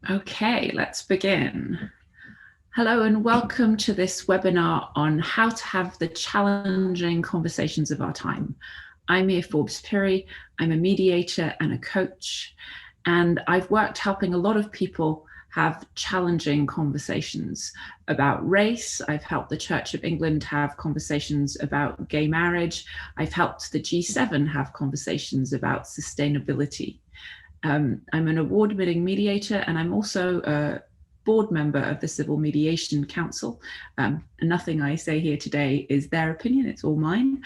Okay, let's begin. Hello and welcome to this webinar on how to have the challenging conversations of our time. I'm Mia Forbes Pirie. I'm a mediator and a coach, and I've worked helping a lot of people have challenging conversations about race. I've helped the Church of England have conversations about gay marriage. I've helped the G7 have conversations about sustainability. I'm an award-winning mediator, and I'm also a board member of the Civil Mediation Council. And nothing I say here today is their opinion, it's all mine.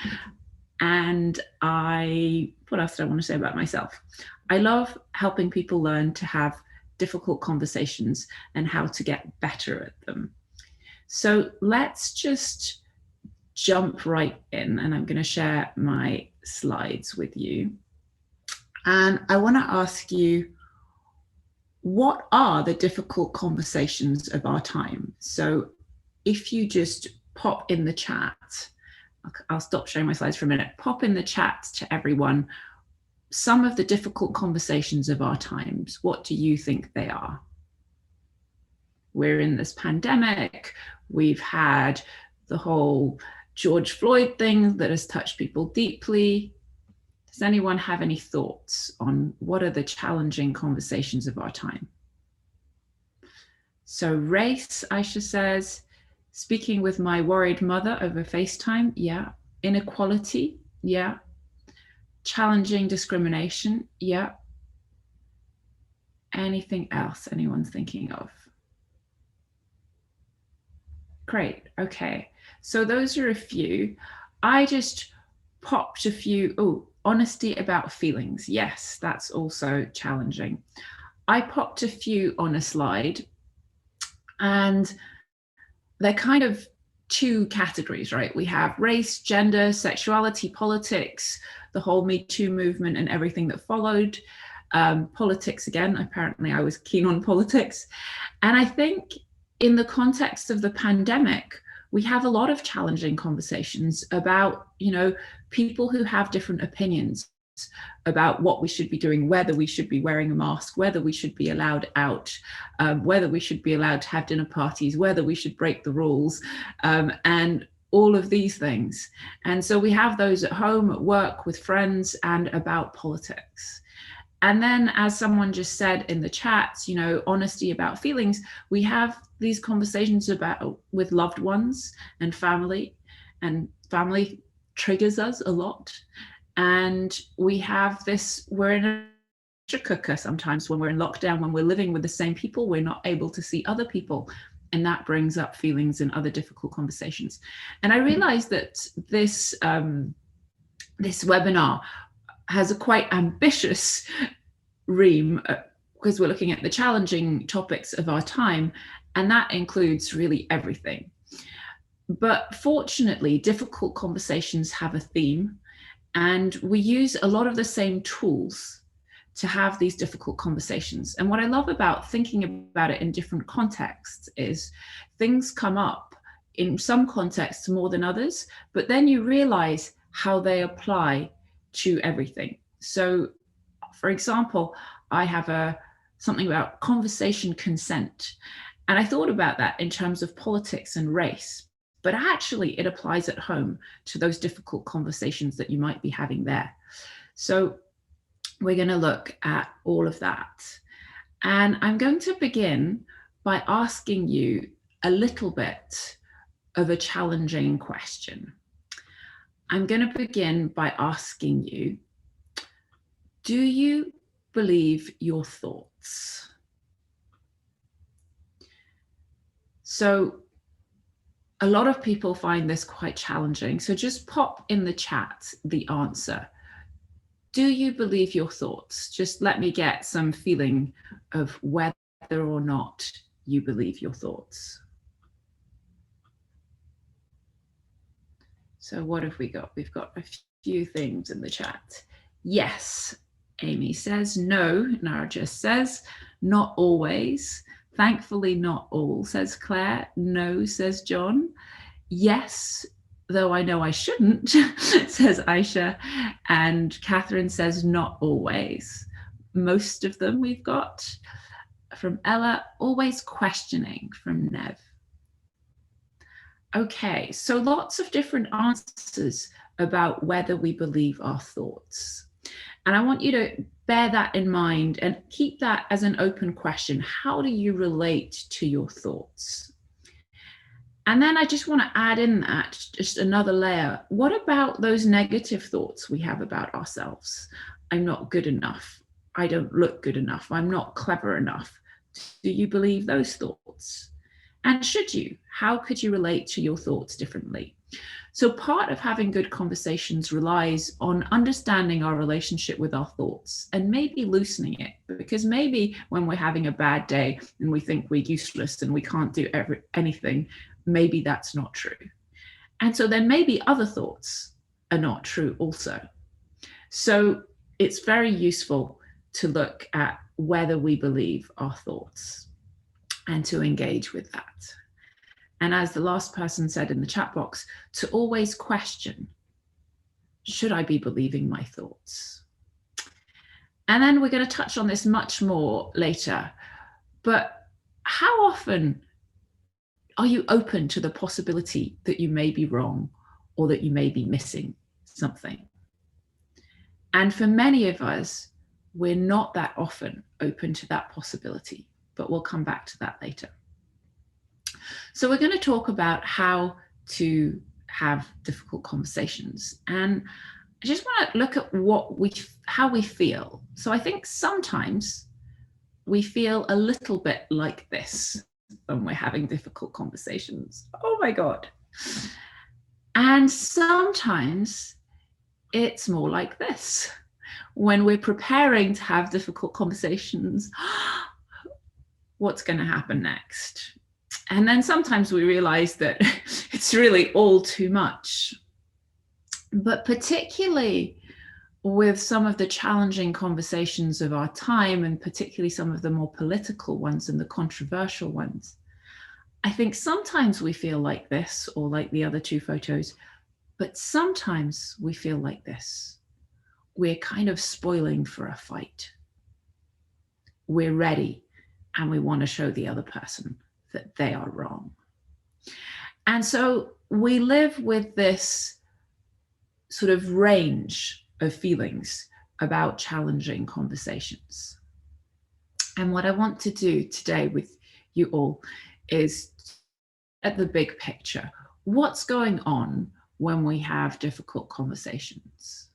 And what else did I want to say about myself? I love helping people learn to have difficult conversations and how to get better at them. So let's just jump right in, and I'm going to share my slides with you. And I want to ask you, what are the difficult conversations of our time? So if you just pop in the chat, I'll stop showing my slides for a minute, pop in the chat to everyone, some of the difficult conversations of our times, what do you think they are? We're in this pandemic, we've had the whole George Floyd thing that has touched people deeply. Does anyone have any thoughts on what are the challenging conversations of our time? So race, Aisha says, speaking with my worried mother over FaceTime, yeah. Inequality, yeah. Challenging discrimination, yeah. Anything else anyone's thinking of? Great, okay. So those are a few. I just popped a few, honesty about feelings. Yes, that's also challenging. I popped a few on a slide, and they're kind of two categories, right? We have race, gender, sexuality, politics, the whole Me Too movement and everything that followed. Politics again, apparently I was keen on politics. And I think in the context of the pandemic, we have a lot of challenging conversations about, people who have different opinions about what we should be doing, whether we should be wearing a mask, whether we should be allowed out, whether we should be allowed to have dinner parties, whether we should break the rules, and all of these things. And so we have those at home, at work, with friends, and about politics. And then, as someone just said in the chat, honesty about feelings, we have these conversations with loved ones and family triggers us a lot. And we have this, we're in a pressure cooker sometimes when we're in lockdown, when we're living with the same people, we're not able to see other people. And that brings up feelings and other difficult conversations. And I realized that this webinar has a quite ambitious ream because we're looking at the challenging topics of our time, and that includes really everything. But fortunately, difficult conversations have a theme, and we use a lot of the same tools to have these difficult conversations. And what I love about thinking about it in different contexts is things come up in some contexts more than others, but then you realize how they apply to everything. So, for example, I have something about conversation consent. And I thought about that in terms of politics and race, but actually it applies at home to those difficult conversations that you might be having there. So we're going to look at all of that. And I'm going to begin by asking you a little bit of a challenging question. I'm going to begin by asking you, do you believe your thoughts? So a lot of people find this quite challenging. So just pop in the chat the answer. Do you believe your thoughts? Just let me get some feeling of whether or not you believe your thoughts. So what have we got? We've got a few things in the chat. Yes, Amy says. No, Nara just says. Not always. Thankfully, not all, says Claire. No, says John. Yes, though I know I shouldn't, says Aisha. And Catherine says not always. Most of them we've got. from Ella. Always questioning from Nev. Okay, so lots of different answers about whether we believe our thoughts. And I want you to bear that in mind and keep that as an open question. How do you relate to your thoughts? And then I just want to add in that just another layer. What about those negative thoughts we have about ourselves? I'm not good enough. I don't look good enough. I'm not clever enough. Do you believe those thoughts? And should you? How could you relate to your thoughts differently? So part of having good conversations relies on understanding our relationship with our thoughts and maybe loosening it, because maybe when we're having a bad day and we think we're useless and we can't do anything, maybe that's not true. And so then maybe other thoughts are not true also. So it's very useful to look at whether we believe our thoughts and to engage with that. And as the last person said in the chat box, to always question, should I be believing my thoughts? And then we're going to touch on this much more later, but how often are you open to the possibility that you may be wrong or that you may be missing something? And for many of us, we're not that often open to that possibility, but we'll come back to that later. So we're going to talk about how to have difficult conversations. And I just want to look at how we feel. So I think sometimes we feel a little bit like this when we're having difficult conversations. Oh my God. And sometimes it's more like this when we're preparing to have difficult conversations. What's going to happen next? And then sometimes we realize that it's really all too much. But particularly with some of the challenging conversations of our time, and particularly some of the more political ones and the controversial ones, I think sometimes we feel like this, or like the other two photos, but sometimes we feel like this. We're kind of spoiling for a fight. We're ready, and we want to show the other person that they are wrong. And so we live with this sort of range of feelings about challenging conversations. And what I want to do today with you all is at the big picture. What's going on when we have difficult conversations?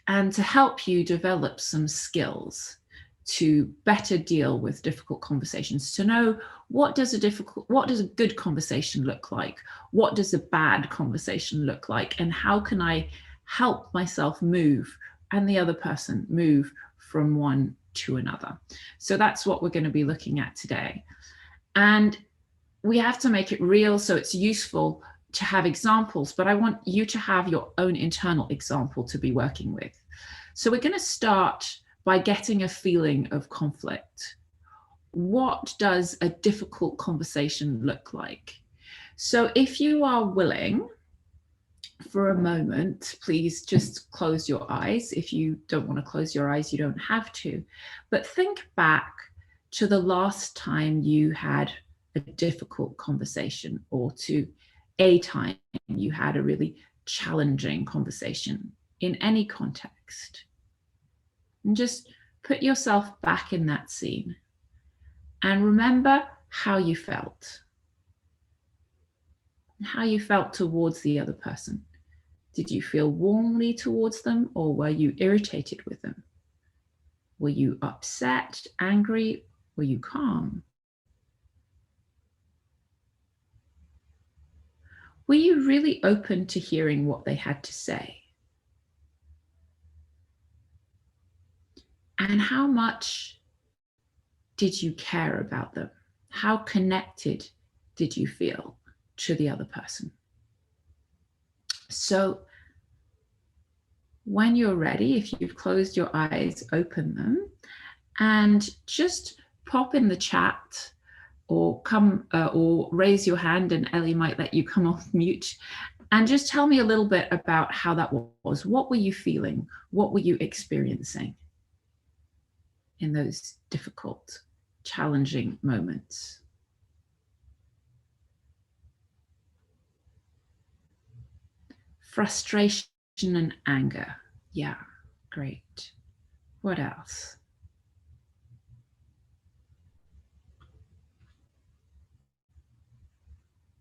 And to help you develop some skills to better deal with difficult conversations, to know what does a good conversation look like? What does a bad conversation look like? And how can I help myself move and the other person move from one to another? So that's what we're going to be looking at today. And we have to make it real, so it's useful to have examples, but I want you to have your own internal example to be working with. So we're going to start by getting a feeling of conflict. What does a difficult conversation look like? So if you are willing, for a moment, please just close your eyes. If you don't want to close your eyes, you don't have to. But think back to the last time you had a difficult conversation, or to a time you had a really challenging conversation in any context. And just put yourself back in that scene and remember how you felt. How you felt towards the other person. Did you feel warmly towards them, or were you irritated with them? Were you upset, angry? Were you calm? Were you really open to hearing what they had to say? And how much did you care about them? How connected did you feel to the other person? So when you're ready, if you've closed your eyes, open them and just pop in the chat, or come or raise your hand, and Ellie might let you come off mute, and just tell me a little bit about how that was. What were you feeling? What were you experiencing in those difficult challenging moments. Frustration and anger. Yeah, great. What else?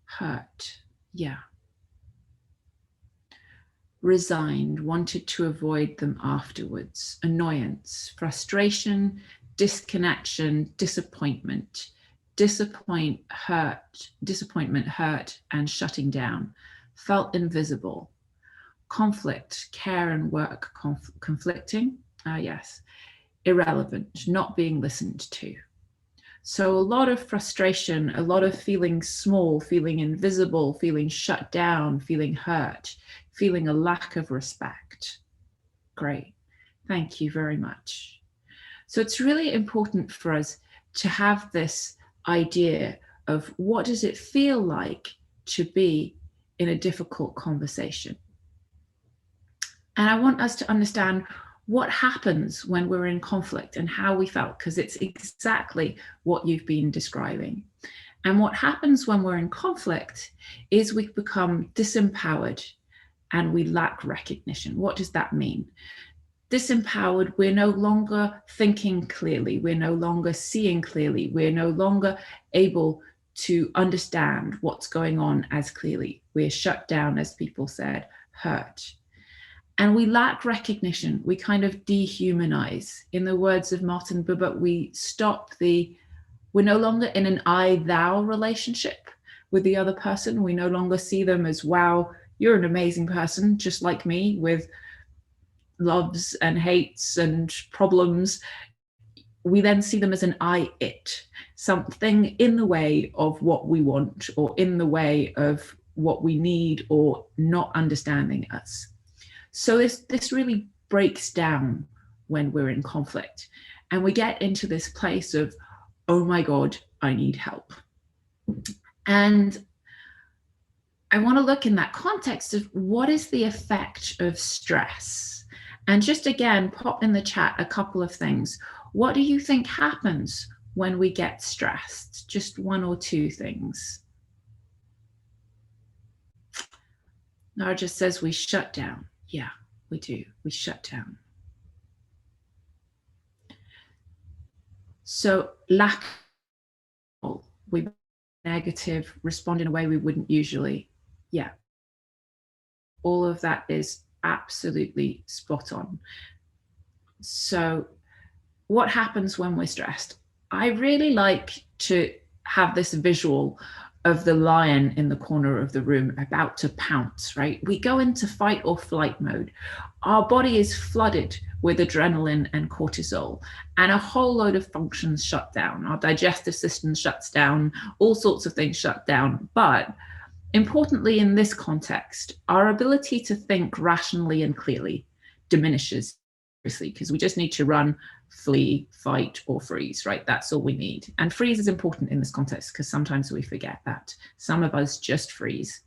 Hurt. Yeah. Resigned, wanted to avoid them afterwards. Annoyance, frustration, disconnection, disappointment. Disappointment, hurt, and shutting down. Felt invisible. Conflict, care and work conflicting. Yes. Irrelevant, not being listened to. So a lot of frustration, a lot of feeling small, feeling invisible, feeling shut down, feeling hurt, feeling a lack of respect. Great. Thank you very much. So it's really important for us to have this idea of what does it feel like to be in a difficult conversation. And I want us to understand what happens when we're in conflict and how we felt, because it's exactly what you've been describing. And what happens when we're in conflict is we become disempowered and we lack recognition. What does that mean? Disempowered, we're no longer thinking clearly, we're no longer seeing clearly, we're no longer able to understand what's going on as clearly. We're shut down, as people said, hurt. And we lack recognition. We kind of dehumanize. In the words of Martin Buber, we're no longer in an I-thou relationship with the other person. We no longer see them as, wow, you're an amazing person, just like me, with loves and hates and problems. We then see them as an I-it, something in the way of what we want or in the way of what we need or not understanding us. So this really breaks down when we're in conflict and we get into this place of, oh my God, I need help. And I want to look in that context of what is the effect of stress? And just again, pop in the chat a couple of things. What do you think happens when we get stressed? Just one or two things. Nara just says we shut down. Yeah, we do. We shut down. So lack, we negative, respond in a way we wouldn't usually. Yeah. All of that is absolutely spot on. So what happens when we're stressed? I really like to have this visual of the lion in the corner of the room about to pounce, right? We go into fight or flight mode. Our body is flooded with adrenaline and cortisol, and a whole load of functions shut down. Our digestive system shuts down, all sorts of things shut down. But importantly, in this context, our ability to think rationally and clearly diminishes, because we just need to run, flee, fight, or freeze, right? That's all we need. And freeze is important in this context because sometimes we forget that. Some of us just freeze.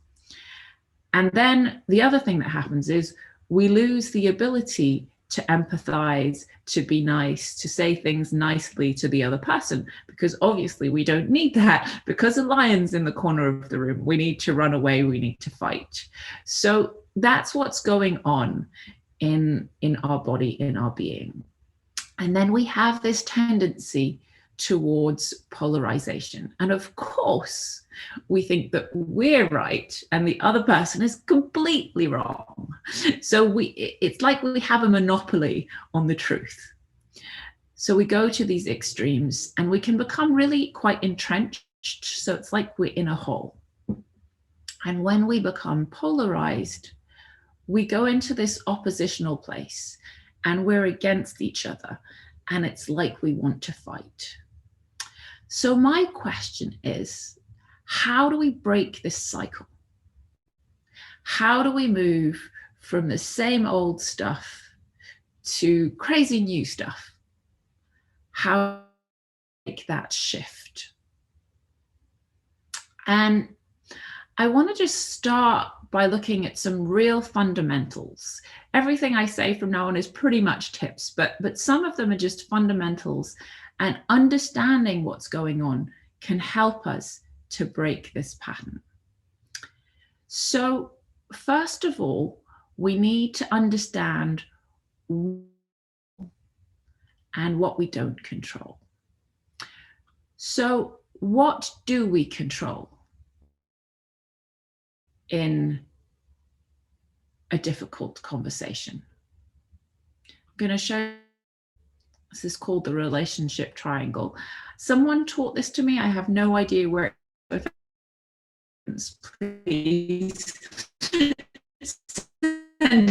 And then the other thing that happens is we lose the ability to empathize, to be nice, to say things nicely to the other person, because obviously we don't need that because the lion's in the corner of the room. We need to run away, we need to fight. So that's what's going on in our body, in our being. And then we have this tendency towards polarization. And of course, we think that we're right and the other person is completely wrong. So it's like we have a monopoly on the truth. So we go to these extremes and we can become really quite entrenched. So it's like we're in a hole. And when we become polarized, we go into this oppositional place and we're against each other. And it's like we want to fight. So my question is, how do we break this cycle? How do we move from the same old stuff to crazy new stuff? How do we make that shift? And I want to just start by looking at some real fundamentals. Everything I say from now on is pretty much tips, but some of them are just fundamentals. And understanding what's going on can help us to break this pattern. So first of all, we need to understand and what we don't control. So what do we control in a difficult conversation? I'm going to show, this is called the relationship triangle. Someone taught this to me. I have no idea where it is. Please send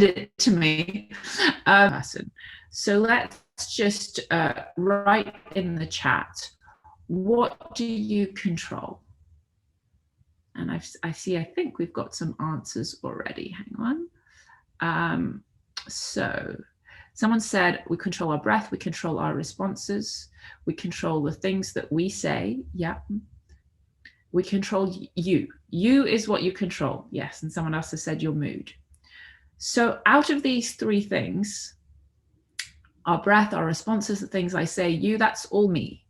it to me. So let's just write in the chat, what do you control? And I think we've got some answers already. Hang on. So someone said we control our breath, we control our responses, we control the things that we say. Yeah. We control you. You is what you control. Yes. And someone else has said your mood. So out of these three things, our breath, our responses, the things I say, you, that's all me.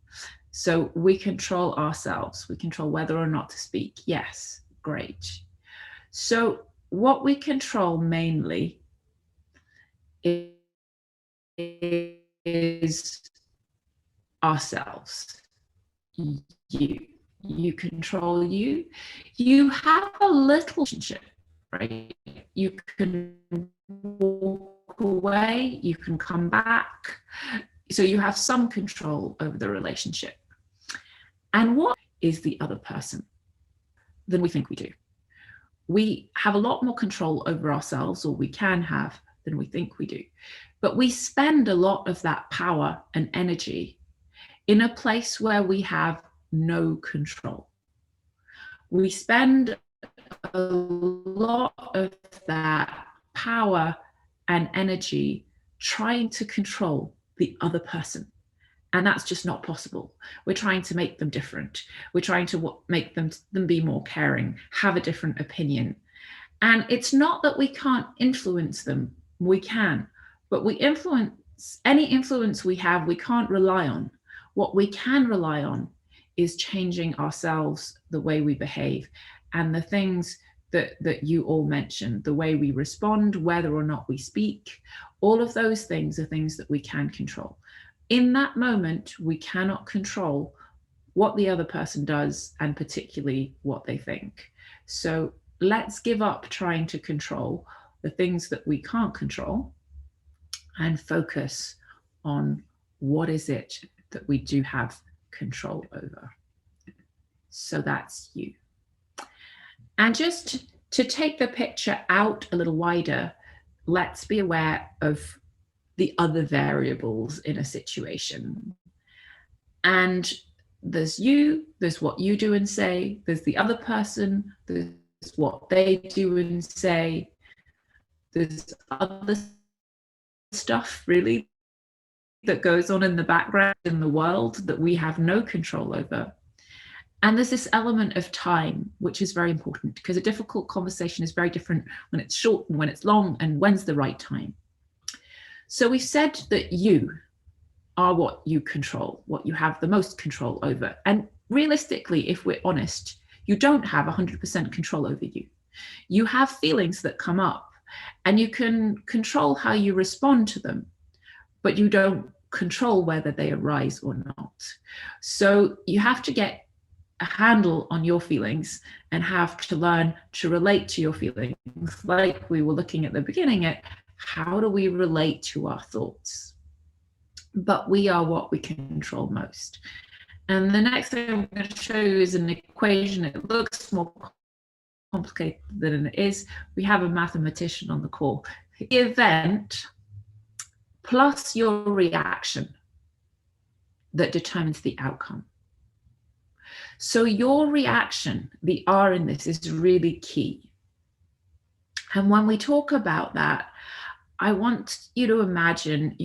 So we control ourselves. We control whether or not to speak. Yes, great. So what we control mainly is ourselves. You control you. You have a little relationship, right? You can walk away, you can come back. So you have some control over the relationship. And what is the other person than we think we do? We have a lot more control over ourselves, or we can have, than we think we do. But we spend a lot of that power and energy in a place where we have no control. We spend a lot of that power and energy trying to control the other person. And that's just not possible. We're trying to make them different. We're trying to make them be more caring, have a different opinion. And it's not that we can't influence them. We can, but any influence we have, we can't rely on. What we can rely on is changing ourselves, the way we behave, and the things that you all mentioned, the way we respond, whether or not we speak. All of those things are things that we can control. In that moment, we cannot control what the other person does, and particularly what they think. So let's give up trying to control the things that we can't control and focus on what is it that we do have control over. So that's you. And just to take the picture out a little wider, let's be aware of the other variables in a situation. And there's you, there's what you do and say, there's the other person, there's what they do and say, there's other stuff really that goes on in the background in the world that we have no control over. And there's this element of time, which is very important, because a difficult conversation is very different when it's short and when it's long, and when's the right time. So we said that you are what you control, what you have the most control over. And realistically, if we're honest, you don't have 100% control over you. You have feelings that come up, and you can control how you respond to them, but you don't control whether they arise or not. So you have to get a handle on your feelings and have to learn to relate to your feelings. Like we were looking at the beginning at, how do we relate to our thoughts? But we are what we control most. And the next thing I'm going to show you is an equation. It looks more complicated than it is. We have a mathematician on the call. The event plus your reaction that determines the outcome. So your reaction, the R in this, is really key. And when we talk about that, I want you to imagine,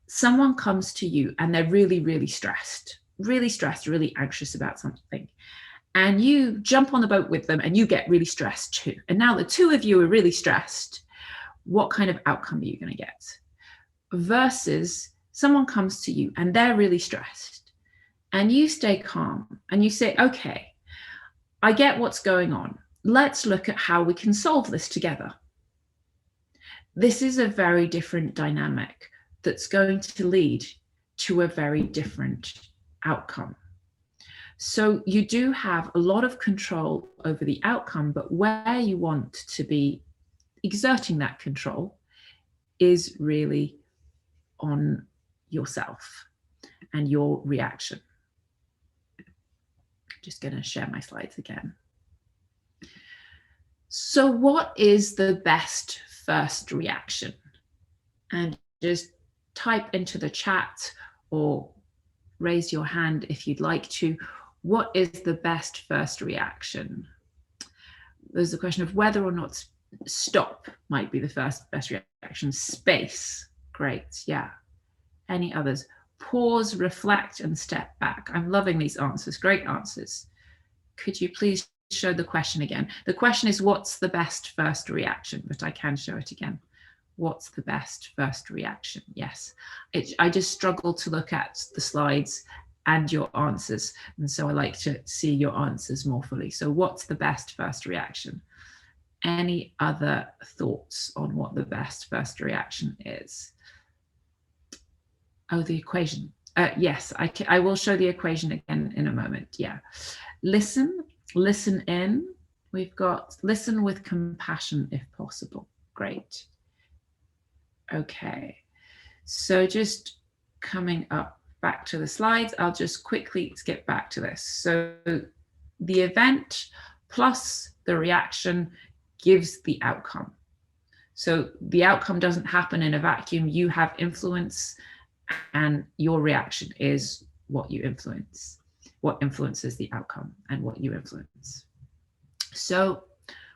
someone comes to you and they're really, really stressed, really anxious about something. And you jump on the boat with them and you get really stressed too. And now the two of you are really stressed. What kind of outcome are you going to get? Versus someone comes to you and they're really stressed, and you stay calm and you say, okay, I get what's going on. Let's look at how we can solve this together. This is a very different dynamic that's going to lead to a very different outcome. So you do have a lot of control over the outcome, but where you want to be exerting that control is really on yourself and your reaction. Just going to share my slides again. So what is the best first reaction? And just type into the chat or raise your hand if you'd like to. What is the best first reaction? There's a question of whether or not stop might be the best reaction. Space, great, yeah. Any others? Pause, reflect, and step back. I'm loving these answers, great answers. Could you please show the question again? The question is, what's the best first reaction? But I can show it again. What's the best first reaction? Yes, I just struggle to look at the slides and your answers, and so I like to see your answers more fully. So what's the best first reaction? Any other thoughts on what the best first reaction is? Oh, the equation. Yes, I will show the equation again in a moment. Yeah. Listen in. We've got listen with compassion if possible. Great. Okay. So just coming up back to the slides, I'll just quickly skip back to this. So the event plus the reaction gives the outcome. So the outcome doesn't happen in a vacuum. You have influence, and your reaction is what you influence, what influences the outcome and what you influence. So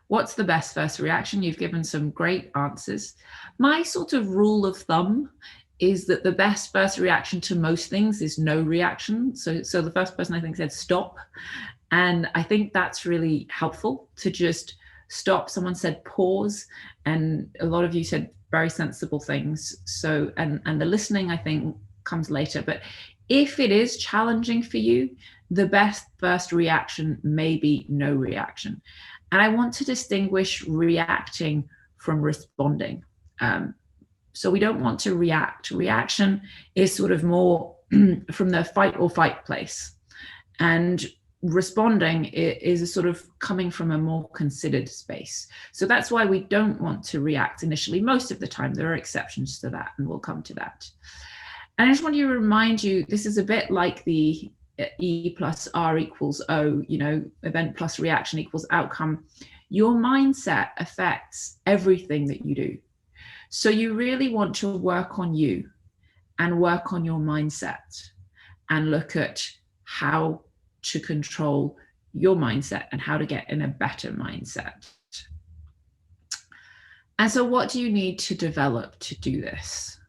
what's the best first reaction? You've given some great answers. My sort of rule of thumb is that the best first reaction to most things is no reaction. So the first person I think said stop. And I think that's really helpful to just stop. Someone said pause, and a lot of you said very sensible things. So, and the listening I think comes later, but if it is challenging for you, the best first reaction may be no reaction. And I want to distinguish reacting from responding. So we don't want to react. Reaction is sort of more from the fight or fight place. And responding is a sort of coming from a more considered space. So that's why we don't want to react initially. Most of the time, there are exceptions to that, and we'll come to that. And I just want to remind you, this is a bit like the E plus R equals O, you know, event plus reaction equals outcome. Your mindset affects everything that you do. So you really want to work on you and work on your mindset and look at how to control your mindset and how to get in a better mindset. And so what do you need to develop to do this?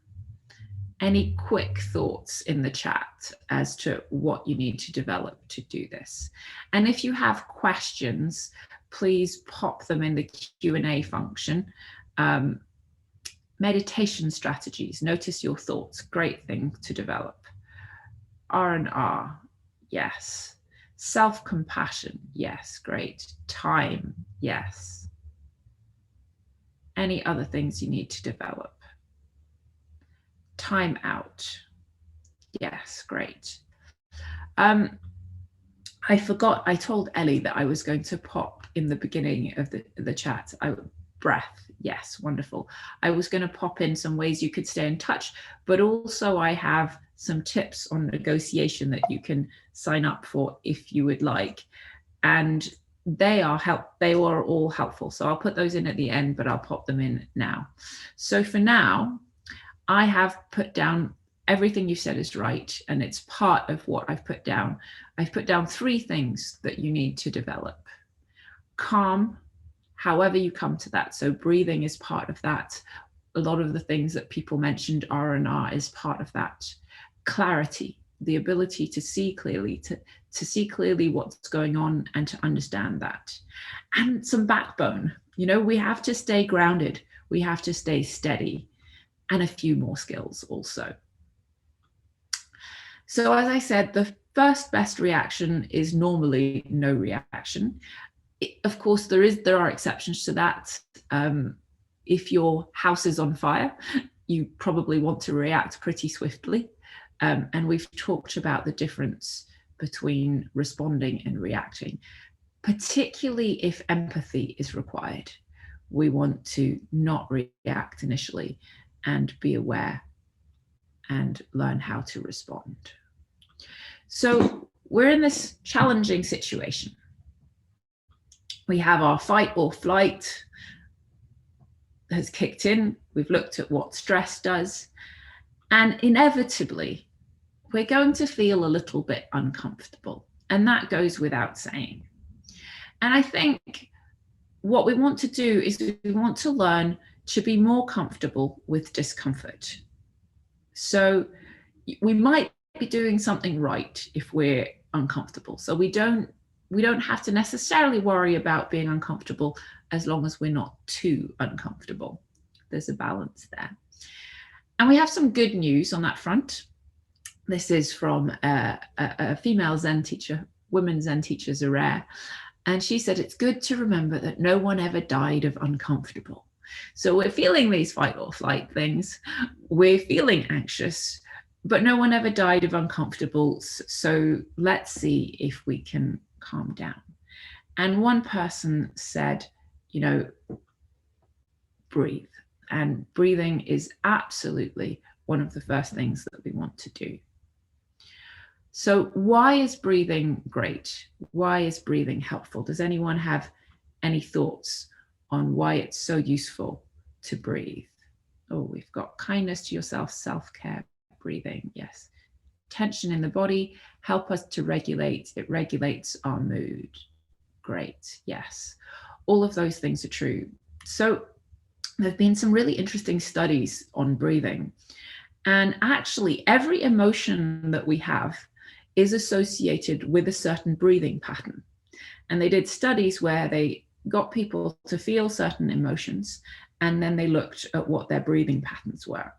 Any quick thoughts in the chat as to what you need to develop to do this? And if you have questions, please pop them in the Q&A function. Meditation strategies, notice your thoughts, great thing to develop. R&R, yes. Self-compassion, yes, great. Time, yes. Any other things you need to develop? Time out, yes, great. I forgot, I told Ellie that I was going to pop in the beginning of the chat. Breath, yes, wonderful. I was going to pop in some ways you could stay in touch, but also I have some tips on negotiation that you can sign up for if you would like. And they are all helpful. So I'll put those in at the end, but I'll pop them in now. So for now, I have put down everything you said is right, and it's part of what I've put down. I've put down 3 things that you need to develop. Calm, however you come to that. So breathing is part of that. A lot of the things that people mentioned, R&R, is part of that. Clarity, the ability to see clearly, to see clearly what's going on and to understand that. And some backbone. You know, we have to stay grounded. We have to stay steady, and a few more skills also. So as I said, the first best reaction is normally no reaction. Of course, there are exceptions to that. If your house is on fire, you probably want to react pretty swiftly. And we've talked about the difference between responding and reacting, particularly if empathy is required. We want to not react initially and be aware and learn how to respond. So we're in this challenging situation. We have our fight or flight has kicked in. We've looked at what stress does. And inevitably, we're going to feel a little bit uncomfortable. And that goes without saying. And I think what we want to do is we want to learn to be more comfortable with discomfort. So we might be doing something right if we're uncomfortable. So we don't have to necessarily worry about being uncomfortable as long as we're not too uncomfortable. There's a balance there. And we have some good news on that front. This is from a female Zen teacher. Women Zen teachers are rare. And she said, it's good to remember that no one ever died of uncomfortable. So we're feeling these fight or flight things. We're feeling anxious, but no one ever died of uncomfortable. So let's see if we can calm down. And one person said, breathe. And breathing is absolutely one of the first things that we want to do. So why is breathing great? Why is breathing helpful? Does anyone have any thoughts on why it's so useful to breathe? Oh, we've got kindness to yourself, self-care, breathing, yes. Tension in the body, help us to regulate. It regulates our mood. Great, yes. All of those things are true. So there have been some really interesting studies on breathing. And actually, every emotion that we have is associated with a certain breathing pattern. And they did studies where they got people to feel certain emotions, and then they looked at what their breathing patterns were.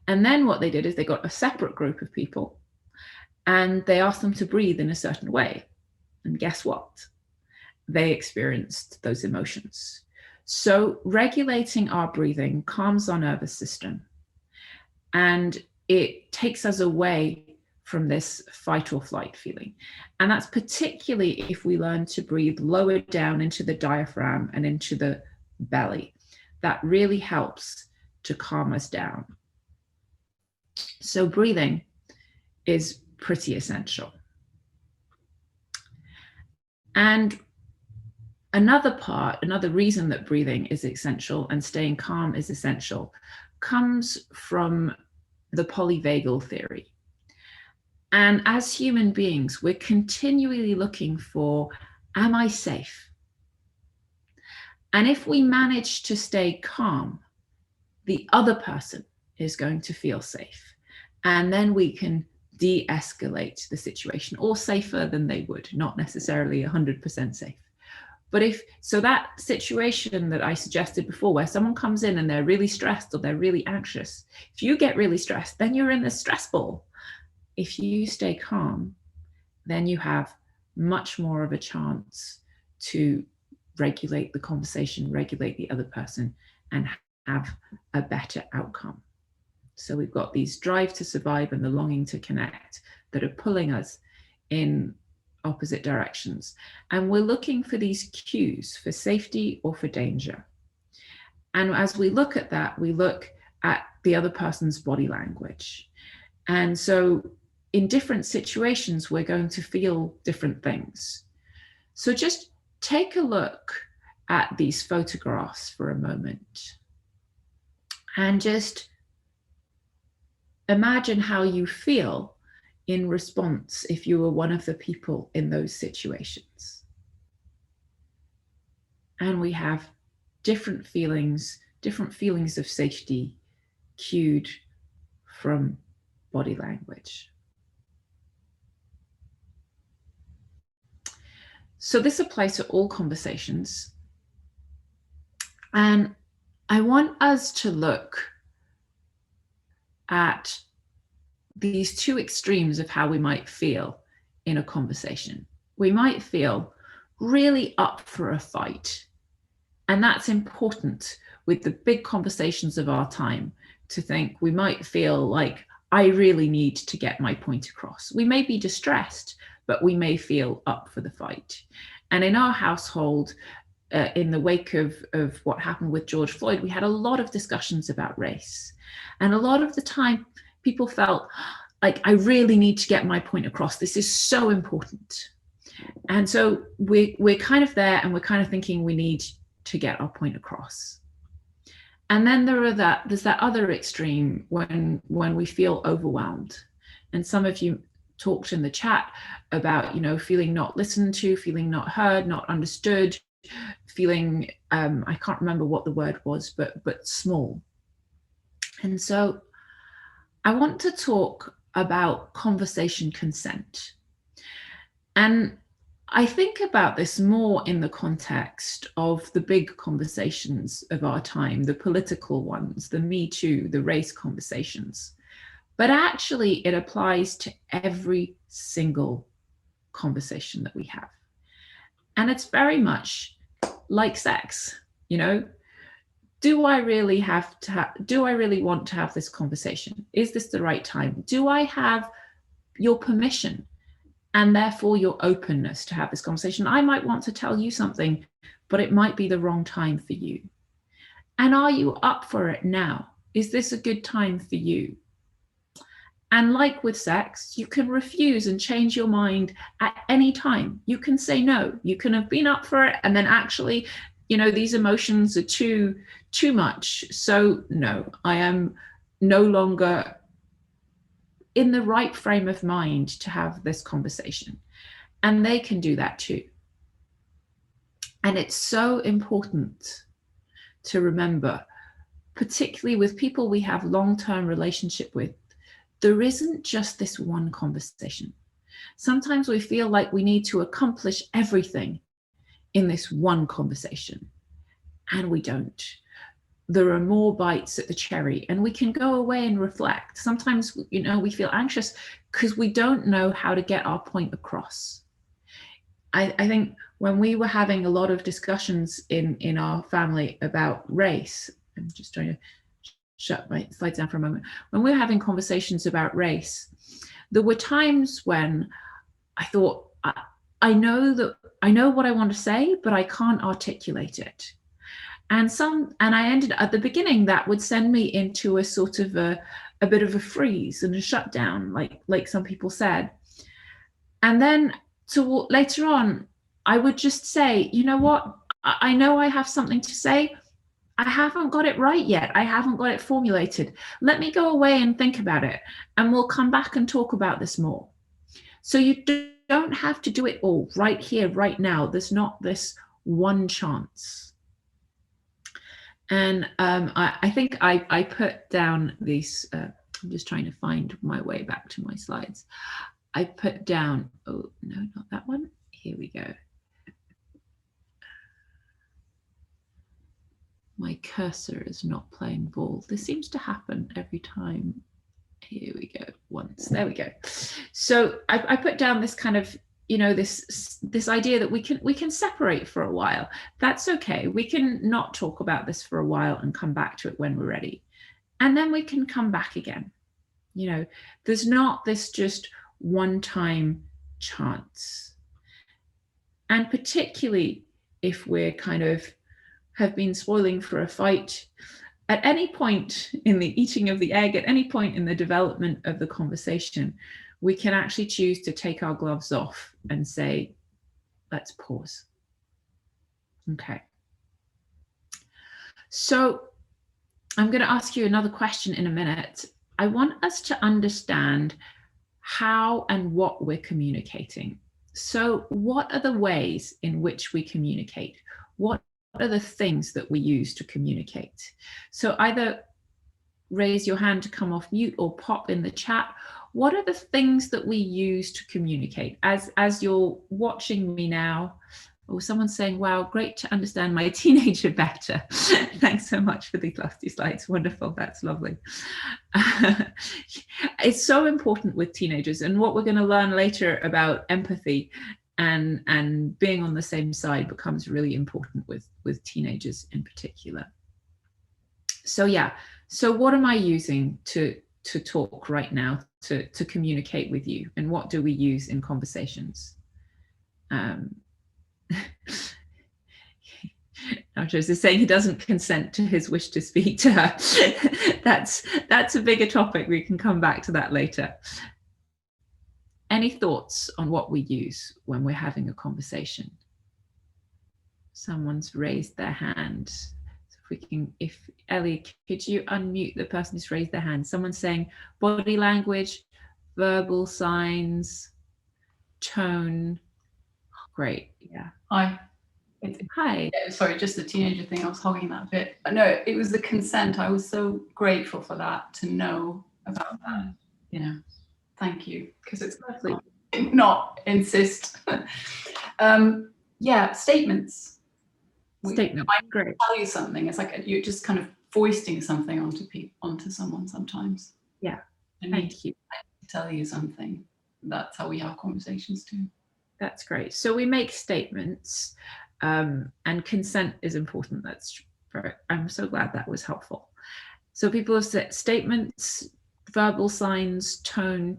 And then what they did is they got a separate group of people and they asked them to breathe in a certain way. And guess what? They experienced those emotions. So regulating our breathing calms our nervous system, and it takes us away from this fight or flight feeling. And that's particularly if we learn to breathe lower down into the diaphragm and into the belly. That really helps to calm us down. So breathing is pretty essential. And another reason that breathing is essential and staying calm is essential comes from the polyvagal theory. And as human beings, we're continually looking for, am I safe? And if we manage to stay calm, the other person is going to feel safe. And then we can de-escalate the situation, or safer than they would, not necessarily 100% safe. But so that situation that I suggested before, where someone comes in and they're really stressed or they're really anxious, if you get really stressed, then you're in the stress ball. If you stay calm, then you have much more of a chance to regulate the conversation, regulate the other person, and have a better outcome. So we've got these drive to survive and the longing to connect that are pulling us in opposite directions. And we're looking for these cues for safety or for danger. And as we look at that, we look at the other person's body language. And so in different situations, we're going to feel different things. So just take a look at these photographs for a moment and just imagine how you feel in response if you were one of the people in those situations. And we have different feelings of safety cued from body language. So this applies to all conversations. And I want us to look at these two extremes of how we might feel in a conversation. We might feel really up for a fight. And that's important with the big conversations of our time, to think we might feel like, I really need to get my point across. We may be distressed, but we may feel up for the fight. And in our household, in the wake of what happened with George Floyd, we had a lot of discussions about race. And a lot of the time, people felt like, I really need to get my point across. This is so important. And so we're kind of there, and we're kind of thinking we need to get our point across. And then there's that other extreme when we feel overwhelmed. And some of you talked in the chat about, feeling not listened to, feeling not heard, not understood, feeling, I can't remember what the word was, but small. And so I want to talk about conversation consent. And I think about this more in the context of the big conversations of our time, the political ones, the Me Too, the race conversations. But actually, it applies to every single conversation that we have. And it's very much like sex, Do I really want to have this conversation? Is this the right time? Do I have your permission and therefore your openness to have this conversation? I might want to tell you something, but it might be the wrong time for you. And are you up for it now? Is this a good time for you? And like with sex, you can refuse and change your mind at any time. You can say no. You can have been up for it, and then actually, these emotions are too much. So no, I am no longer in the right frame of mind to have this conversation. And they can do that too. And it's so important to remember, particularly with people we have long-term relationship with, there isn't just this one conversation. Sometimes we feel like we need to accomplish everything in this one conversation, and we don't. There are more bites at the cherry, and we can go away and reflect. Sometimes, we feel anxious because we don't know how to get our point across. I think when we were having a lot of discussions in our family about race, I'm just trying to shut my slides down for a moment. When we were having conversations about race, there were times when I thought, I know what I want to say, but I can't articulate it. And I ended at the beginning, that would send me into a sort of a bit of a freeze and a shutdown, like some people said. And then later on, I would just say, you know what? I know I have something to say. I haven't got it right yet. I haven't got it formulated. Let me go away and think about it, and we'll come back and talk about this more. So you don't have to do it all right here, right now. There's not this one chance. And I think I put down these, I'm just trying to find my way back to my slides. I put down, oh, no, not that one. Here we go. My cursor is not playing ball. This seems to happen every time. Here we go, once, there we go. So I put down this kind of, this idea that we can separate for a while. That's okay. We can not talk about this for a while and come back to it when we're ready. And then we can come back again. There's not this just one-time chance. And particularly if we're kind of have been spoiling for a fight, at any point in the eating of the egg, at any point in the development of the conversation, we can actually choose to take our gloves off and say, let's pause. Okay. So I'm going to ask you another question in a minute. I want us to understand how and what we're communicating. So what are the ways in which we communicate? What are the things that we use to communicate? So either raise your hand to come off mute or pop in the chat. What are the things that we use to communicate? As you're watching me now, Oh, someone's saying, wow, great to understand my teenager better. Thanks so much for these last 2 slides. Wonderful. That's lovely. It's so important with teenagers, and what we're going to learn later about empathy and being on the same side becomes really important with teenagers in particular. So yeah, so what am I using to talk right now, to communicate with you, and what do we use in conversations? Narcos is saying he doesn't consent to his wish to speak to her. That's a bigger topic. We can come back to that later. Any thoughts on what we use when we're having a conversation? Someone's raised their hand. So if we can, if Ellie, could you unmute the person who's raised their hand? Someone's saying body language, verbal signs, tone. Great. Yeah. Hi. Hi. Yeah, sorry, just the teenager thing. I was hogging that bit. No, it was the consent. I was so grateful for that, to know about that. You know, thank you, because it's lovely. Not insist. Yeah, statements. Statement. Great. Tell you something. It's like you're just kind of foisting something onto someone sometimes. Yeah. Thank you. I need to tell you something. That's how we have conversations too. That's great. So we make statements, and consent is important. That's very, I'm so glad that was helpful. So people have said statements, verbal signs, tone,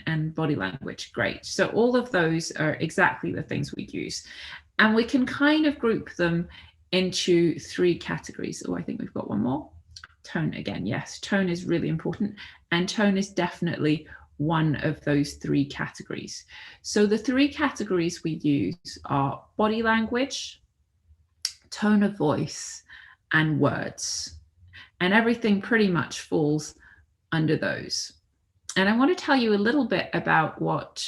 and body language. Great. So all of those are exactly the things we use. And we can kind of group them into 3 categories. Oh, I think we've got one more. Tone again. Yes, tone is really important. And tone is definitely one of those 3 categories. So the 3 categories we use are body language, tone of voice, and words. And everything pretty much falls under those. And I want to tell you a little bit about what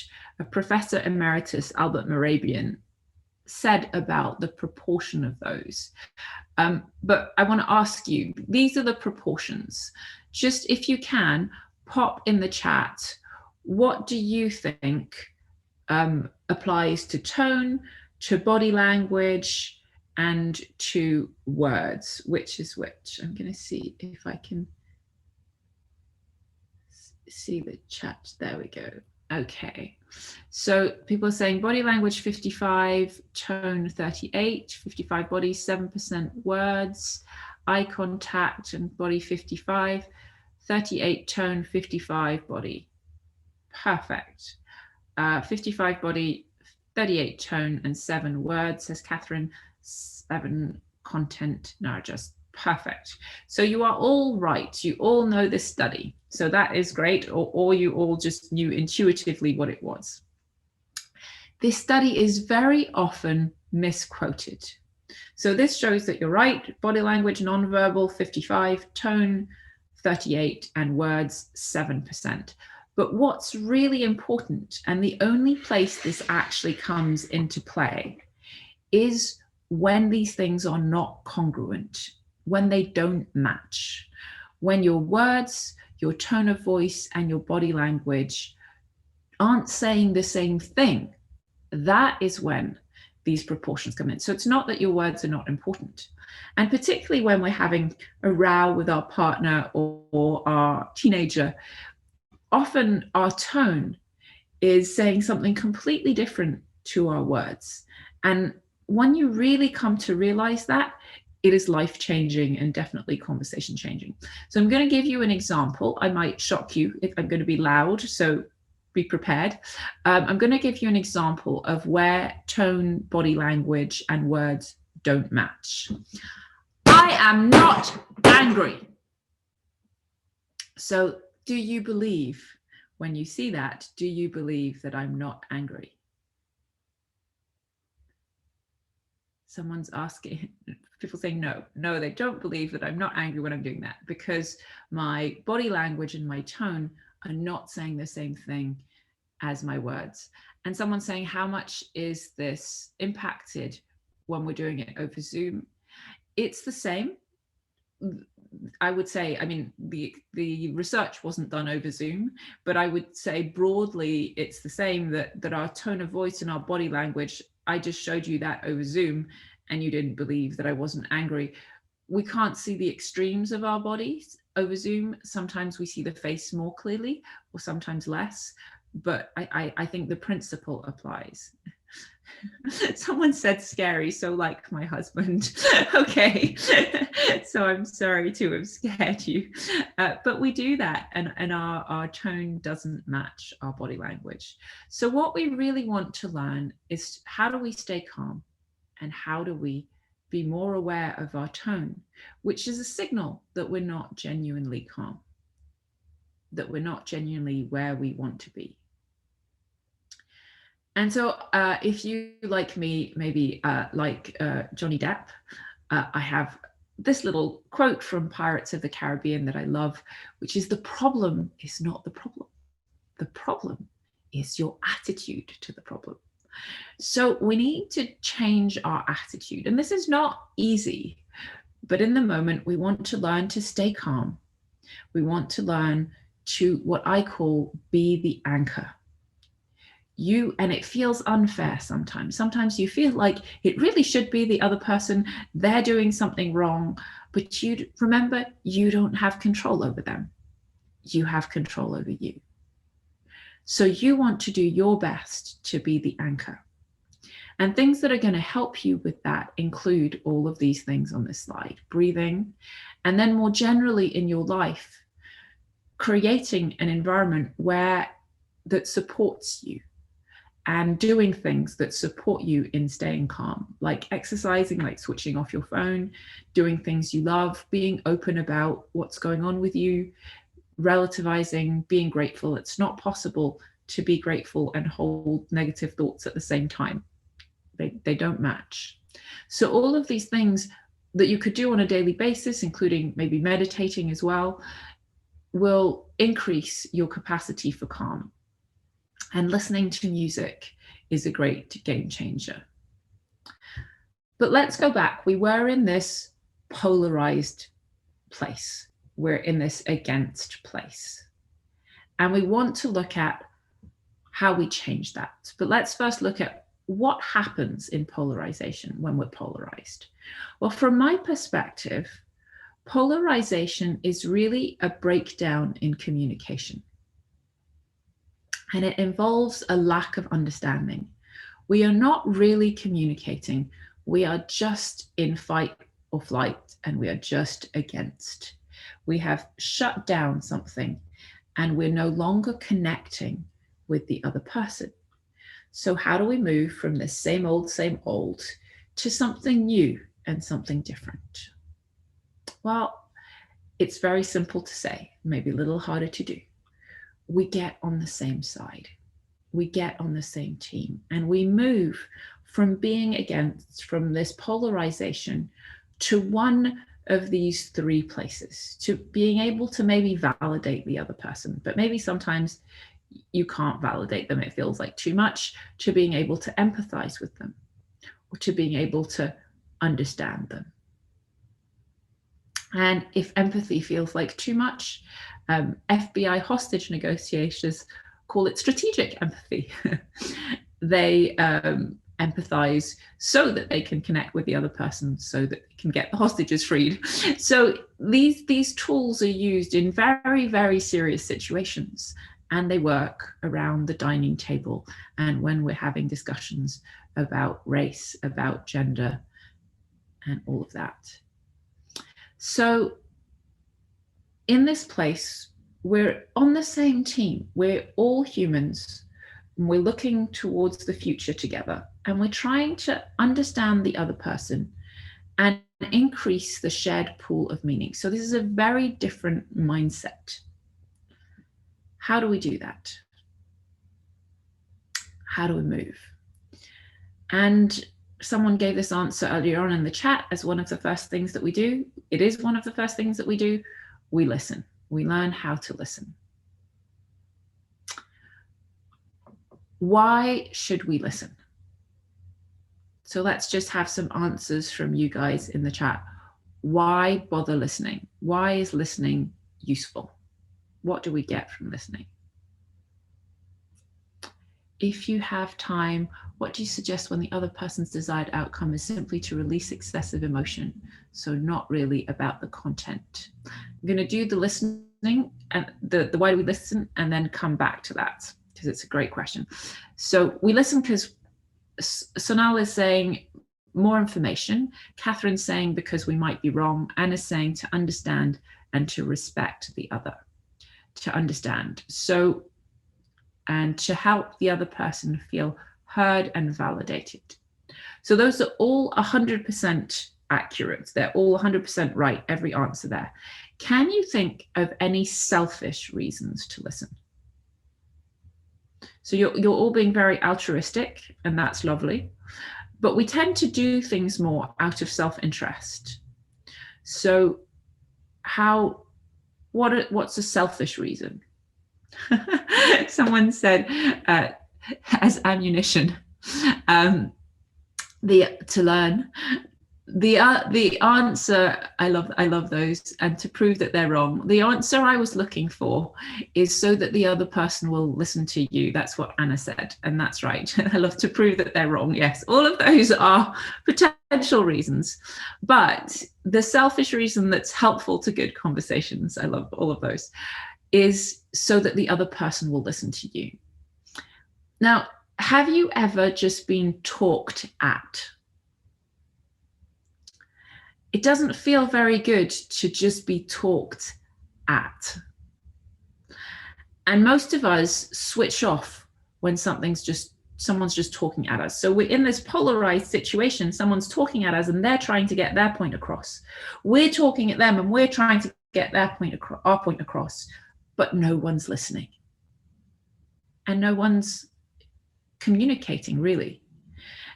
Professor Emeritus Albert Mehrabian said about the proportion of those. But I want to ask you, these are the proportions. Just if you can, pop in the chat, what do you think applies to tone, to body language, and to words? Which is which? I'm going to see if I can see the chat. There we go. Okay, so people are saying body language 55, tone 38, 55 body, 7% words, eye contact and body 55, 38 tone, 55 body. Perfect. 55 body, 38 tone, and 7 words, says Catherine. 7 content, no, just perfect. So you are all right. You all know this study. So that is great, or you all just knew intuitively what it was. This study is very often misquoted. So this shows that you're right. Body language, nonverbal, 55, tone, 38, and words, 7%. But what's really important, and the only place this actually comes into play, is when these things are not congruent, when they don't match, when your words, your tone of voice, and your body language aren't saying the same thing. That is when these proportions come in. So it's not that your words are not important. And particularly when we're having a row with our partner or our teenager, often our tone is saying something completely different to our words. And when you really come to realize that, it is life-changing and definitely conversation-changing. So I'm going to give you an example. I might shock you if I'm going to be loud, so be prepared. I'm going to give you an example of where tone, body language, and words don't match. I am not angry. So do you believe, when you see that, do you believe that I'm not angry? Someone's asking, people saying no, they don't believe that I'm not angry when I'm doing that, because my body language and my tone are not saying the same thing as my words. And someone's saying, how much is this impacted when we're doing it over Zoom? It's the same. I would say, I mean, the research wasn't done over Zoom, but I would say broadly, it's the same, that our tone of voice and our body language I just showed you that over Zoom and you didn't believe that I wasn't angry. We can't see the extremes of our bodies over Zoom. Sometimes we see the face more clearly or sometimes less, but I think the principle applies. Someone said scary, so like my husband. Okay, so I'm sorry to have scared you, but we do that, and our tone doesn't match our body language. So what we really want to learn is, how do we stay calm, and how do we be more aware of our tone, which is a signal that we're not genuinely calm, that we're not genuinely where we want to be. And so if you, like me, maybe like Johnny Depp, I have this little quote from Pirates of the Caribbean that I love, which is, the problem is not the problem. The problem is your attitude to the problem. So we need to change our attitude. And this is not easy, but in the moment, we want to learn to stay calm. We want to learn to, what I call, be the anchor. And it feels unfair sometimes. Sometimes you feel like it really should be the other person, they're doing something wrong, but you remember, you don't have control over them. You have control over you. So you want to do your best to be the anchor. And things that are going to help you with that include all of these things on this slide: breathing, and then more generally in your life, creating an environment that supports you, and doing things that support you in staying calm, like exercising, like switching off your phone, doing things you love, being open about what's going on with you, relativizing, being grateful. It's not possible to be grateful and hold negative thoughts at the same time. They don't match. So all of these things that you could do on a daily basis, including maybe meditating as well, will increase your capacity for calm. And listening to music is a great game changer. But let's go back. We were in this polarized place. We're in this against place. And we want to look at how we change that. But let's first look at what happens in polarization when we're polarized. Well, from my perspective, polarization is really a breakdown in communication. And it involves a lack of understanding. We are not really communicating. We are just in fight or flight, and we are just against. We have shut down something, and we're no longer connecting with the other person. So how do we move from this same old to something new and something different? Well, it's very simple to say, maybe a little harder to do. We get on the same side, we get on the same team, and we move from being against, from this polarization, to one of these three places, to being able to maybe validate the other person, but maybe sometimes you can't validate them, it feels like too much, to being able to empathize with them, or to being able to understand them. And if empathy feels like too much, FBI hostage negotiators call it strategic empathy. They empathize so that they can connect with the other person, so that they can get the hostages freed. So these tools are used in very, very serious situations, and they work around the dining table and when we're having discussions about race, about gender, and all of that. So in this place, we're on the same team. We're all humans, and we're looking towards the future together, and we're trying to understand the other person and increase the shared pool of meaning. So this is a very different mindset. How do we do that? How do we move? And someone gave this answer earlier on in the chat as one of the first things that we do. It is one of the first things that we do. We listen. We learn how to listen. Why should we listen? So let's just have some answers from you guys in the chat. Why bother listening? Why is listening useful? What do we get from listening? if you have time, what do you suggest when the other person's desired outcome is simply to release excessive emotion, so not really about the content? I'm going to do the listening and the why do we listen, and then come back to that, because it's a great question. So we listen because Sonal is saying more information, Catherine's saying because we might be wrong, Anna's saying to understand and to respect the other, to understand. So, and to help the other person feel heard and validated. So those are all 100% accurate. They're all 100% right, every answer there. Can you think of any selfish reasons to listen? So you're all being very altruistic, and that's lovely. But we tend to do things more out of self-interest. So what's a selfish reason? Someone said, as ammunition, to learn. The answer, I love those, and to prove that they're wrong. The answer I was looking for is so that the other person will listen to you. That's what Anna said, and that's right. I love to prove that they're wrong. Yes, all of those are potential reasons, but the selfish reason that's helpful to good conversations, I love all of those, is so that the other person will listen to you. Now, have you ever just been talked at? It doesn't feel very good to just be talked at. And most of us switch off when someone's just talking at us. So we're in this polarized situation, someone's talking at us and they're trying to get their point across. We're talking at them and we're trying to get our point across, but no one's listening. And no one's communicating, really.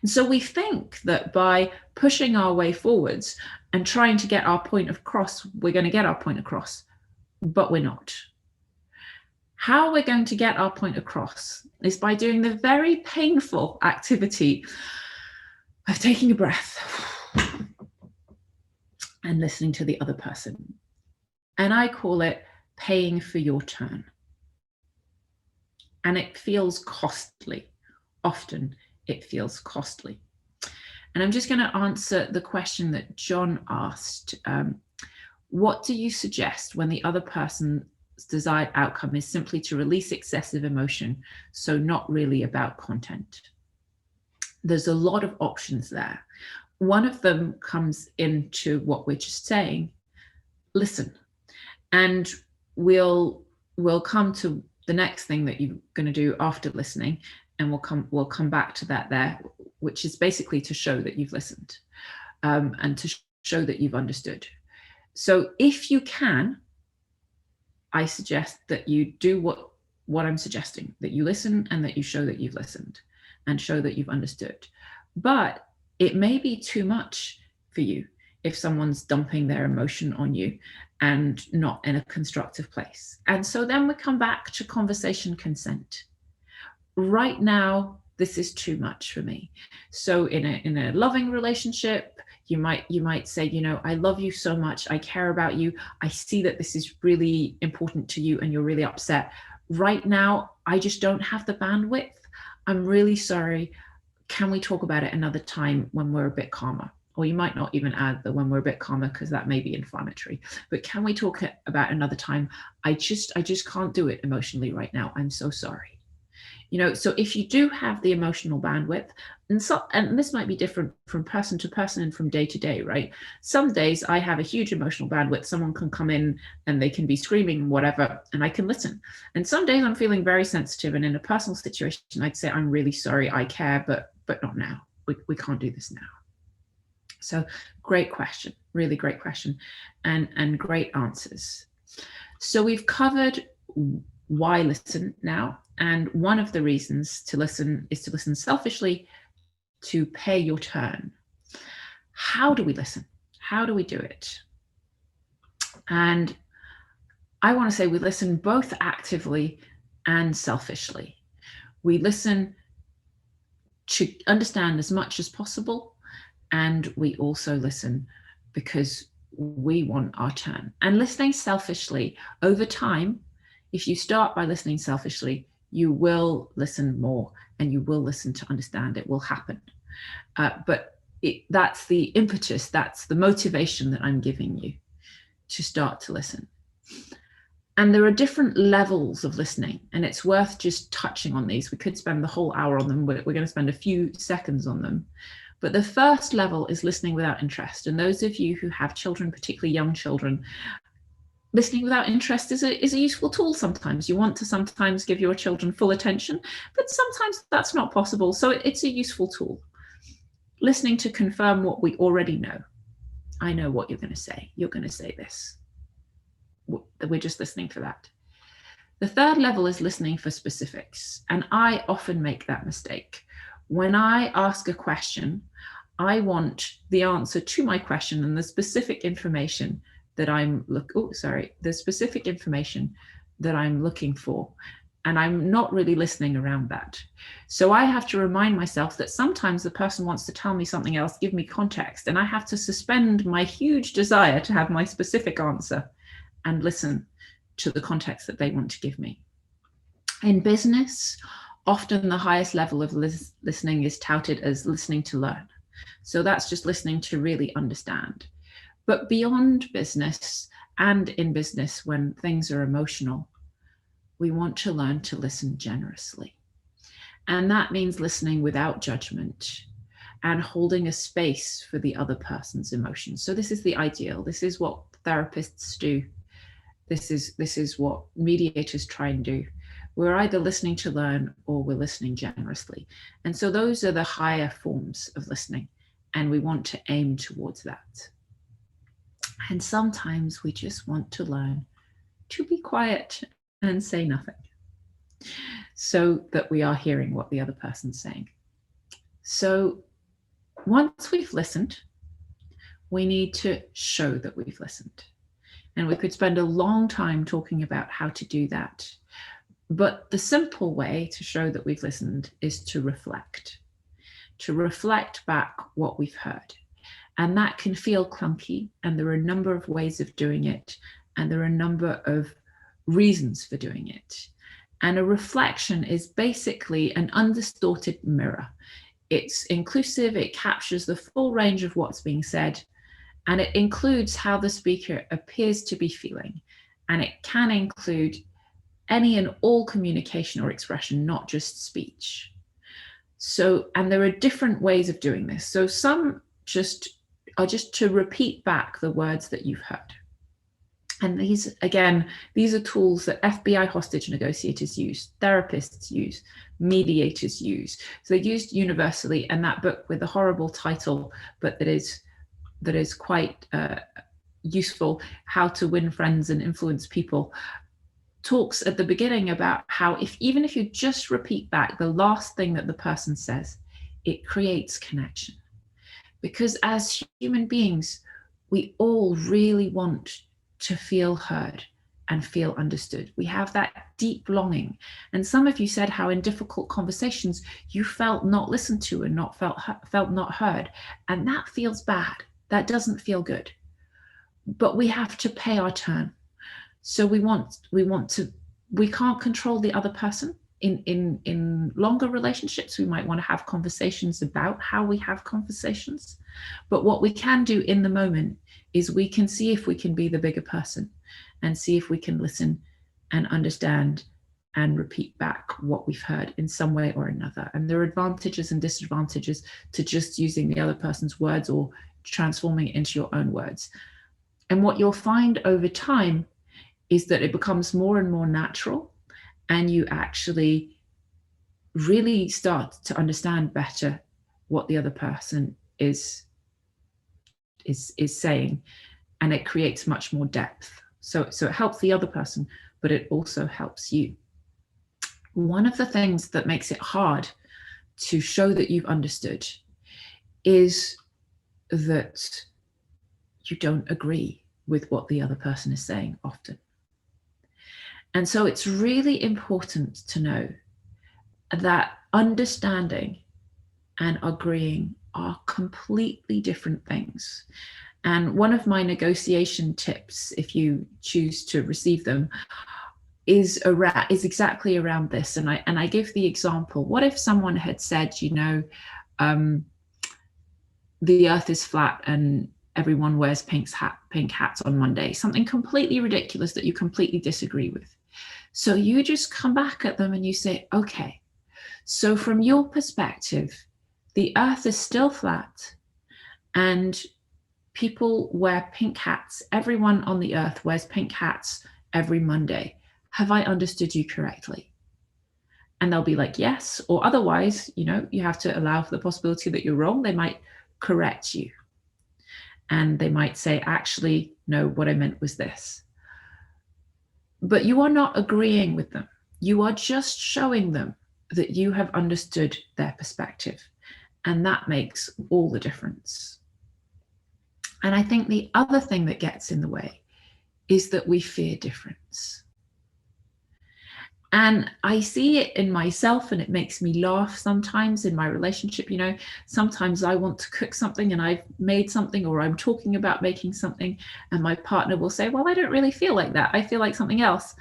And so we think that by pushing our way forwards and trying to get our point across, we're going to get our point across, but we're not. How we're going to get our point across is by doing the very painful activity of taking a breath and listening to the other person. And I call it paying for your turn. And it feels costly. Often it feels costly. And I'm just going to answer the question that John asked. What do you suggest when the other person's desired outcome is simply to release excessive emotion, so not really about content? There's a lot of options there. One of them comes into what we're just saying, listen. And we'll come to the next thing that you're going to do after listening, and we'll come back to that there, which is basically to show that you've listened, and to show that you've understood. So if you can, I suggest that you do what I'm suggesting, that you listen and that you show that you've listened and show that you've understood. But it may be too much for you if someone's dumping their emotion on you and not in a constructive place. And so then we come back to conversation consent. Right now, this is too much for me. So in a loving relationship, you might say, you know, I love you so much, I care about you, I see that this is really important to you and you're really upset. Right now, I just don't have the bandwidth. I'm really sorry. Can we talk about it another time when we're a bit calmer? Or you might not even add the when we're a bit calmer, because that may be inflammatory. But can we talk about another time? I just can't do it emotionally right now. I'm so sorry. You know, so if you do have the emotional bandwidth, and this might be different from person to person and from day to day, right? Some days I have a huge emotional bandwidth. Someone can come in and they can be screaming and whatever, and I can listen. And some days I'm feeling very sensitive, and in a personal situation, I'd say, I'm really sorry, I care, but not now. We can't do this now. So great question, really great question, and great answers. So we've covered why listen now. And one of the reasons to listen is to listen selfishly, to pay your turn. How do we listen? How do we do it? And I want to say we listen both actively and selfishly. We listen to understand as much as possible, and we also listen because we want our turn. And listening selfishly over time, if you start by listening selfishly, you will listen more and you will listen to understand. It will happen. But that's the impetus, that's the motivation that I'm giving you to start to listen. And there are different levels of listening, and it's worth just touching on these. We could spend the whole hour on them, but we're going to spend a few seconds on them. But the first level is listening without interest. And those of you who have children, particularly young children, listening without interest is a useful tool sometimes. You want to sometimes give your children full attention, but sometimes that's not possible. So it's a useful tool. Listening to confirm what we already know. I know what you're going to say. You're going to say this. We're just listening for that. The third level is listening for specifics. And I often make that mistake. When I ask a question, I want the answer to my question and the specific information that I'm looking for. And I'm not really listening around that. So I have to remind myself that sometimes the person wants to tell me something else, give me context, and I have to suspend my huge desire to have my specific answer and listen to the context that they want to give me. In business, often the highest level of listening is touted as listening to learn. So that's just listening to really understand. But beyond business and in business, when things are emotional, we want to learn to listen generously. And that means listening without judgment and holding a space for the other person's emotions. So this is the ideal. This is what therapists do. This is what mediators try and do. We're either listening to learn or we're listening generously. And so those are the higher forms of listening, and we want to aim towards that. And sometimes we just want to learn to be quiet and say nothing so that we are hearing what the other person's saying. So once we've listened, we need to show that we've listened. And we could spend a long time talking about how to do that. But the simple way to show that we've listened is to reflect back what we've heard. And that can feel clunky, and there are a number of ways of doing it, and there are a number of reasons for doing it. And a reflection is basically an undistorted mirror. It's inclusive, it captures the full range of what's being said, and it includes how the speaker appears to be feeling. And it can include any and all communication or expression, not just speech. So, and there are different ways of doing this. So some are just to repeat back the words that you've heard. And these are tools that FBI hostage negotiators use, therapists use, mediators use. So they're used universally, and that book with a horrible title, but that is quite useful, How to Win Friends and Influence People, talks at the beginning about how even if you just repeat back the last thing that the person says, it creates connection. Because as human beings, we all really want to feel heard and feel understood. We have that deep longing. And some of you said how in difficult conversations, you felt not listened to and felt not heard. And that feels bad. That doesn't feel good. But we have to pay our turn. So we can't control the other person. In longer relationships, we might want to have conversations about how we have conversations. But what we can do in the moment is we can see if we can be the bigger person and see if we can listen and understand and repeat back what we've heard in some way or another. And there are advantages and disadvantages to just using the other person's words or transforming it into your own words. And what you'll find over time is that it becomes more and more natural, and you actually really start to understand better what the other person is saying, and it creates much more depth. So it helps the other person, but it also helps you. One of the things that makes it hard to show that you've understood is that you don't agree with what the other person is saying often. And so it's really important to know that understanding and agreeing are completely different things. And one of my negotiation tips, if you choose to receive them, is exactly around this. And I give the example, what if someone had said, you know, the earth is flat and everyone wears pink hats on Monday, something completely ridiculous that you completely disagree with. So you just come back at them and you say, okay, so from your perspective, the earth is still flat and people wear pink hats. Everyone on the earth wears pink hats every Monday. Have I understood you correctly? And they'll be like, yes, or otherwise, you know, you have to allow for the possibility that you're wrong. They might correct you. And they might say, actually, no, what I meant was this. But you are not agreeing with them. You are just showing them that you have understood their perspective. And that makes all the difference. And I think the other thing that gets in the way is that we fear difference. And I see it in myself, and it makes me laugh sometimes in my relationship. You know, sometimes I want to cook something and I've made something, or I'm talking about making something, and my partner will say, well, I don't really feel like that. I feel like something else.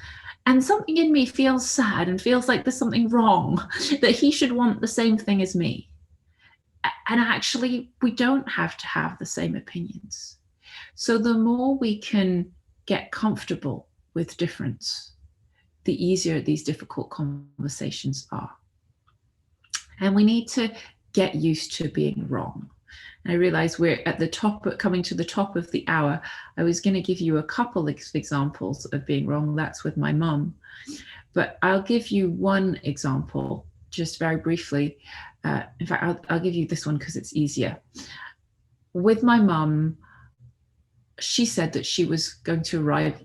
And something in me feels sad and feels like there's something wrong, that he should want the same thing as me. And actually, we don't have to have the same opinions. So the more we can get comfortable with difference, the easier these difficult conversations are. And we need to get used to being wrong. And I realize we're at the top, coming to the top of the hour. I was going to give you a couple of examples of being wrong. That's with my mum. But I'll give you one example just very briefly. In fact, I'll give you this one because it's easier. With my mum, she said that she was going to arrive.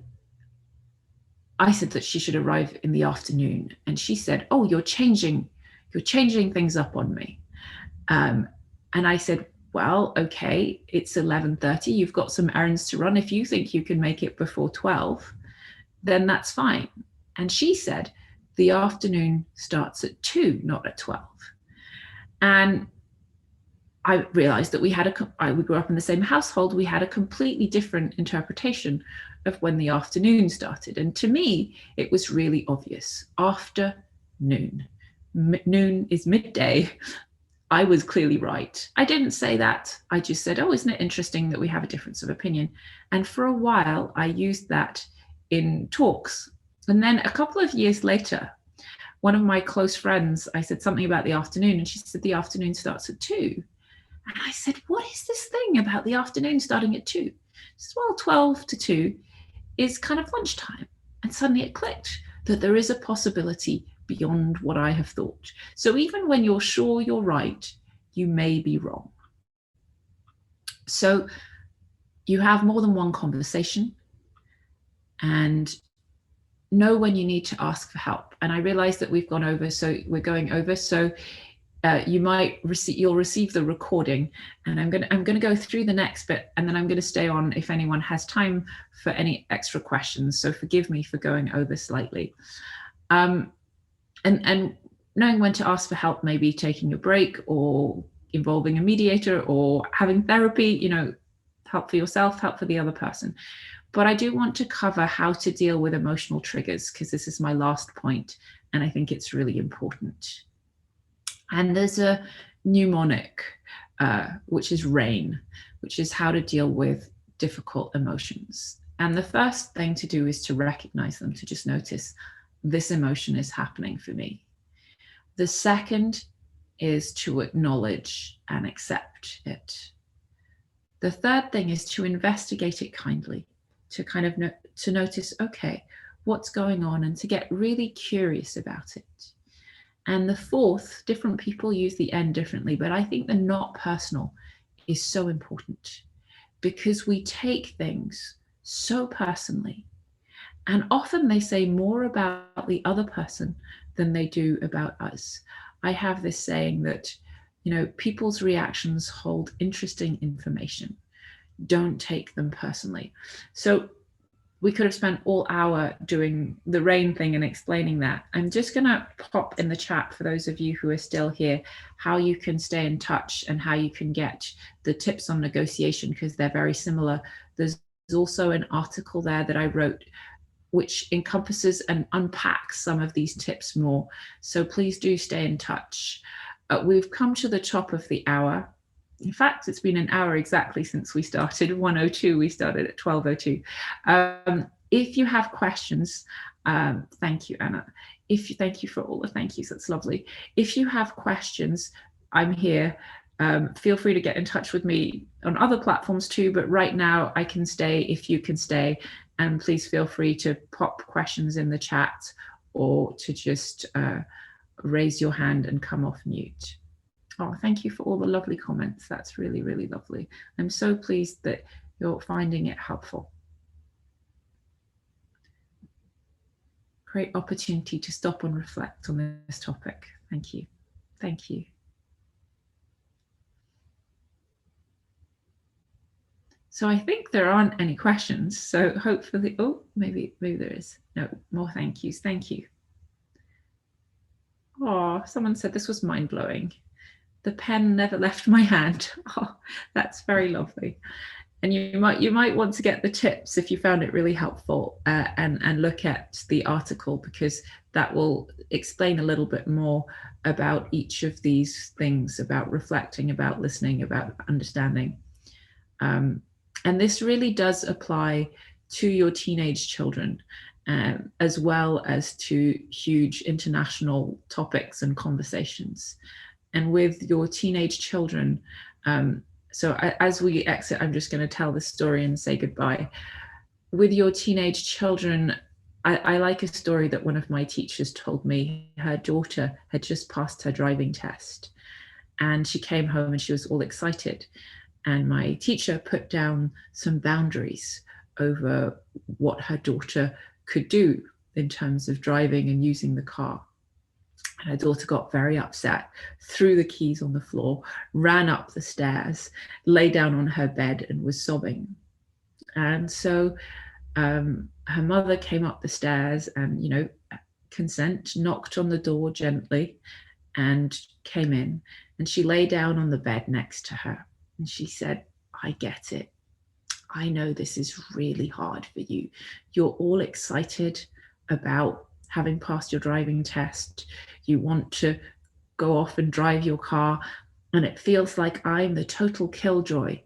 I said that she should arrive in the afternoon, and she said, oh, you're changing things up on me. And I said, well, okay, it's 11:30. You've got some errands to run. If you think you can make it before 12, then that's fine. And she said, the afternoon starts at 2, not at 12. And I realized that we grew up in the same household. We had a completely different interpretation of when the afternoon started. And to me, it was really obvious. Afternoon. Noon is midday. I was clearly right. I didn't say that. I just said, oh, isn't it interesting that we have a difference of opinion? And for a while, I used that in talks. And then a couple of years later, one of my close friends, I said something about the afternoon, and she said the afternoon starts at 2. And I said, what is this thing about the afternoon starting at 2? She said, well, 12 to 2 is kind of lunchtime. And suddenly it clicked that there is a possibility beyond what I have thought. So even when you're sure you're right, you may be wrong. So you have more than one conversation, and know when you need to ask for help. And I realize that we've gone over, so we're going over. So you'll receive the recording, and I'm going to go through the next bit, and then I'm going to stay on if anyone has time for any extra questions. So forgive me for going over slightly. And knowing when to ask for help, maybe taking a break or involving a mediator or having therapy, you know, help for yourself, help for the other person. But I do want to cover how to deal with emotional triggers, because this is my last point, and I think it's really important. And there's a mnemonic, which is RAIN, which is how to deal with difficult emotions. And the first thing to do is to recognize them, to just notice this emotion is happening for me. The second is to acknowledge and accept it. The third thing is to investigate it kindly, to kind of to notice, okay, what's going on, and to get really curious about it. And the fourth, different people use the N differently, but I think the not personal is so important, because we take things so personally, and often they say more about the other person than they do about us. I have this saying that, you know, people's reactions hold interesting information. Don't take them personally. So we could have spent all hour doing the RAIN thing and explaining that. I'm just going to pop in the chat for those of you who are still here, how you can stay in touch and how you can get the tips on negotiation, because they're very similar. There's also an article there that I wrote which encompasses and unpacks some of these tips more. So please do stay in touch. We've come to the top of the hour. In fact, it's been an hour exactly since we started. 1:02, we started at 12:02. If you have questions, thank you, Anna. Thank you for all the thank yous, that's lovely. If you have questions, I'm here. Feel free to get in touch with me on other platforms too, but right now I can stay if you can stay, and please feel free to pop questions in the chat or to just raise your hand and come off mute. Oh, thank you for all the lovely comments. That's really, really lovely. I'm so pleased that you're finding it helpful. Great opportunity to stop and reflect on this topic. Thank you. Thank you. So I think there aren't any questions. So hopefully, oh, maybe there is. No, more thank yous. Thank you. Oh, someone said this was mind-blowing. The pen never left my hand. Oh, that's very lovely. And you might want to get the tips if you found it really helpful, and look at the article, because that will explain a little bit more about each of these things, about reflecting, about listening, about understanding. And this really does apply to your teenage children, as well as to huge international topics and conversations. And with your teenage children, so as we exit, I'm just going to tell the story and say goodbye. With your teenage children, I like a story that one of my teachers told me. Her daughter had just passed her driving test, and she came home and she was all excited. And my teacher put down some boundaries over what her daughter could do in terms of driving and using the car. And her daughter got very upset, threw the keys on the floor, ran up the stairs, lay down on her bed and was sobbing. And so her mother came up the stairs and, you know, consent, knocked on the door gently and came in. And she lay down on the bed next to her. And she said, "I get it. I know this is really hard for you. You're all excited about having passed your driving test. You want to go off and drive your car. And it feels like I'm the total killjoy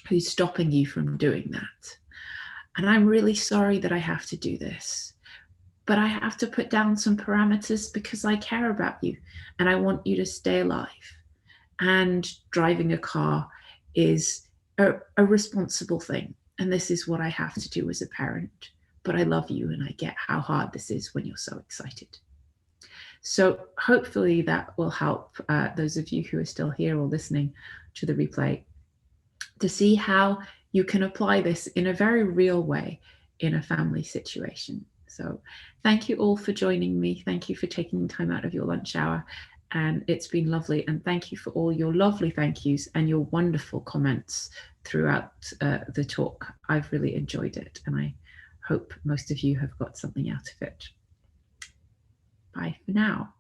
who's stopping you from doing that. And I'm really sorry that I have to do this. But I have to put down some parameters because I care about you and I want you to stay alive. And driving a car is a responsible thing. And this is what I have to do as a parent. But I love you and I get how hard this is when you're so excited." So hopefully that will help those of you who are still here or listening to the replay to see how you can apply this in a very real way in a family situation. So thank you all for joining me. Thank you for taking time out of your lunch hour. And it's been lovely. And thank you for all your lovely thank yous and your wonderful comments throughout the talk. I've really enjoyed it. And I hope most of you have got something out of it. Bye for now.